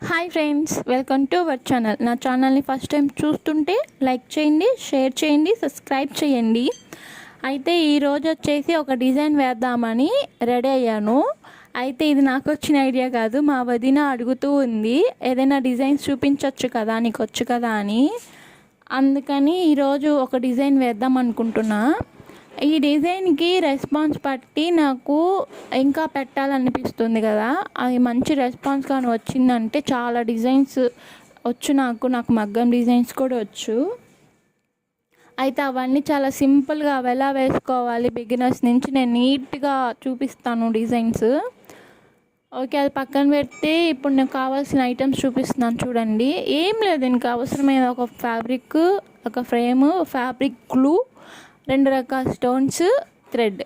Hi friends, welcome to our channel. నా ఛానల్ని first time చూస్తుంటే లైక్ చేయండి, షేర్ చేయండి, సబ్స్క్రైబ్ చేయండి. అయితే ఈరోజు వచ్చేసి ఒక డిజైన్ వేద్దామని రెడీ అయ్యాను. అయితే ఇది నాకు వచ్చిన ఐడియా కాదు, మా వదిన అడుగుతూ ఉంది ఏదైనా డిజైన్స్ చూపించవచ్చు కదా, నీకు వచ్చు కదా అని. అందుకని ఈరోజు ఒక డిజైన్ వేద్దాం అనుకుంటున్నా. ఈ డిజైన్కి రెస్పాన్స్ బట్టి నాకు ఇంకా పెట్టాలనిపిస్తుంది కదా. అది మంచి రెస్పాన్స్ కానీ వచ్చిందంటే చాలా డిజైన్స్ వచ్చు. నాకు మగ్గం డిజైన్స్ కూడా వచ్చు. అయితే అవన్నీ చాలా సింపుల్గా అవి ఎలా వేసుకోవాలి బిగినర్స్ నుంచి నేను నీట్గా చూపిస్తాను డిజైన్స్. ఓకే, అది పక్కన పెడితే ఇప్పుడు నాకు కావాల్సిన ఐటమ్స్ చూపిస్తున్నాను చూడండి. ఏం లేదు, దీనికి అవసరమైన ఒక ఫ్యాబ్రిక్, ఒక ఫ్రేము, ఫ్యాబ్రిక్ గ్లూ, 2 రకాల స్టోన్స్, థ్రెడ్,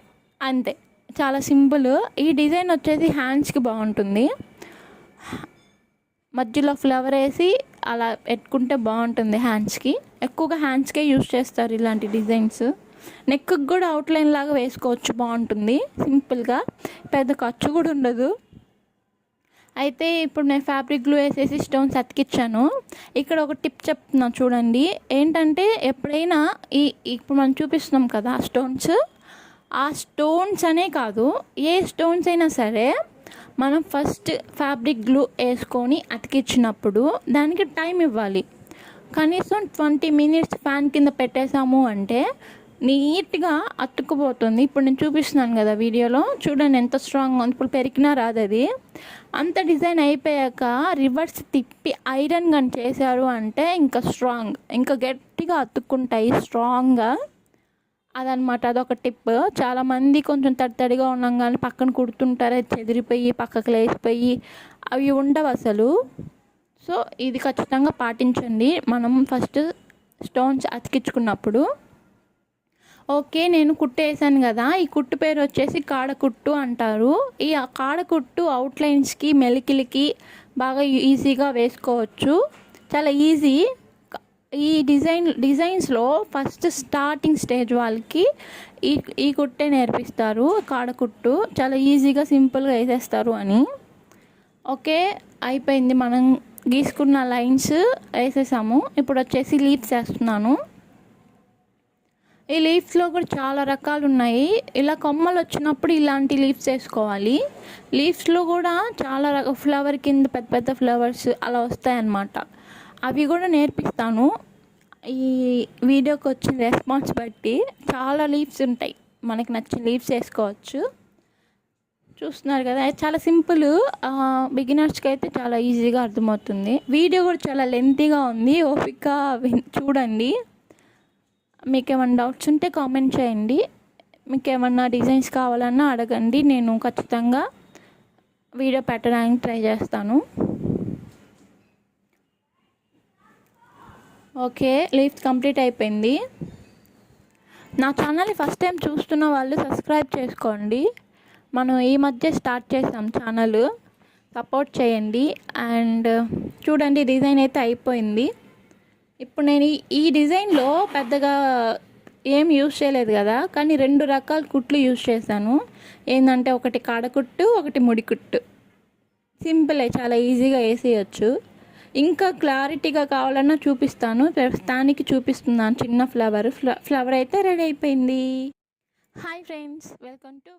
అంతే. చాలా సింపుల్. ఈ డిజైన్ వచ్చేసి హ్యాండ్స్కి బాగుంటుంది. మధ్యలో ఫ్లవర్ వేసి అలా పెట్టుకుంటే బాగుంటుంది. హ్యాండ్స్కి ఎక్కువగా హ్యాండ్స్కే యూజ్ చేస్తారు ఇలాంటి డిజైన్స్. నెక్కి కూడా అవుట్లైన్ లాగా వేసుకోవచ్చు, బాగుంటుంది సింపుల్గా, పెద్ద ఖర్చు కూడా ఉండదు. అయితే ఇప్పుడు నేను ఫ్యాబ్రిక్ గ్లూ వేసేసి స్టోన్స్ అతికిచ్చాను. ఇక్కడ ఒక టిప్ చెప్తున్నాను చూడండి. ఏంటంటే ఎప్పుడైనా ఇప్పుడు మనం చూపిస్తున్నాం కదా ఆ స్టోన్స్ అనే కాదు, ఏ స్టోన్స్ అయినా సరే మనం ఫస్ట్ ఫ్యాబ్రిక్ గ్లూ వేసుకొని అతికిచ్చినప్పుడు దానికి టైం ఇవ్వాలి. కనీసం 20 మినిట్స్ ఫ్యాన్ కింద పెట్టేసాము అంటే నీట్గా అతుక్కుపోతుంది. ఇప్పుడు నేను చూపిస్తున్నాను కదా వీడియోలో, చూడండి ఎంత స్ట్రాంగ్ ఉంది. ఇప్పుడు పెరికినా రాదు అది. అంత డిజైన్ అయిపోయాక రివర్స్ తిప్పి ఐరన్ గన్ చేశారు అంటే ఇంకా స్ట్రాంగ్, ఇంకా గట్టిగా అతుక్కుంటాయి స్ట్రాంగ్గా. అదనమాట, అదొక టిప్. చాలామంది కొంచెం తడిగా ఉన్నాం కానీ పక్కన కుడుతుంటారు, చెదిరిపోయి పక్కకు లేచిపోయి అవి ఉండవు అసలు. సో ఇది ఖచ్చితంగా పాటించండి మనం ఫస్ట్ స్టోన్స్ అతికించుకున్నప్పుడు. ఓకే, నేను కుట్టు వేసాను కదా, ఈ కుట్టు పేరు వచ్చేసి కాడకుట్టు అంటారు. ఈ కాడకుట్టు అవుట్లైన్స్కి, మెలికిలికి బాగా ఈజీగా వేసుకోవచ్చు, చాలా ఈజీ. ఈ డిజైన్స్లో ఫస్ట్ స్టార్టింగ్ స్టేజ్ వాళ్ళకి ఈ కుట్టే నేర్పిస్తారు, కాడకుట్టు. చాలా ఈజీగా సింపుల్గా వేసేస్తారు అని. ఓకే, అయిపోయింది. మనం గీసుకున్న లైన్స్ వేసేసాము. ఇప్పుడు వచ్చేసి లీవ్స్ వేస్తున్నాను. ఈ లీవ్స్లో కూడా చాలా రకాలు ఉన్నాయి. ఇలా కొమ్మలు వచ్చినప్పుడు ఇలాంటి లీవ్స్ వేసుకోవాలి. లీవ్స్లో కూడా చాలా ఫ్లవర్ కింద పెద్ద పెద్ద ఫ్లవర్స్ అలా వస్తాయన్నమాట. అవి కూడా నేర్పిస్తాను. ఈ వీడియోకి వచ్చిన రెస్పాన్స్ బట్టి చాలా లీవ్స్ ఉంటాయి, మనకి నచ్చిన లీవ్స్ వేసుకోవచ్చు. చూస్తున్నారు కదా, చాలా సింపుల్. బిగినర్స్కి అయితే చాలా ఈజీగా అర్థమవుతుంది. వీడియో కూడా చాలా లెంతీగా ఉంది, ఓపిక చూడండి. మీకు ఏమైనా డౌట్స్ ఉంటే కామెంట్ చేయండి. మీకు ఏమన్నా డిజైన్స్ కావాలన్నా అడగండి, నేను ఖచ్చితంగా వీడియో పెట్టడానికి ట్రై చేస్తాను. ఓకే, లీఫ్ కంప్లీట్ అయిపోయింది. నా ఛానల్ని ఫస్ట్ టైం చూస్తున్న వాళ్ళు సబ్స్క్రైబ్ చేసుకోండి. మనం ఈ మధ్య స్టార్ట్ చేసాం ఛానల్, సపోర్ట్ చేయండి. అండ్ చూడండి, డిజైన్ అయితే అయిపోయింది. ఇప్పుడు నేను ఈ డిజైన్లో పెద్దగా ఏం యూజ్ చేయలేదు కదా, కానీ 2 రకాల కుట్లు యూజ్ చేశాను. ఏంటంటే ఒకటి కాడకుట్టు, ఒకటి ముడికుట్టు. సింపులే, చాలా ఈజీగా వేసేయచ్చు. ఇంకా క్లారిటీగా కావాలన్నా చూపిస్తాను. ప్రస్తుతానికి చూపిస్తున్నాను చిన్న ఫ్లవర్ అయితే రెడీ అయిపోయింది. Hi friends, welcome to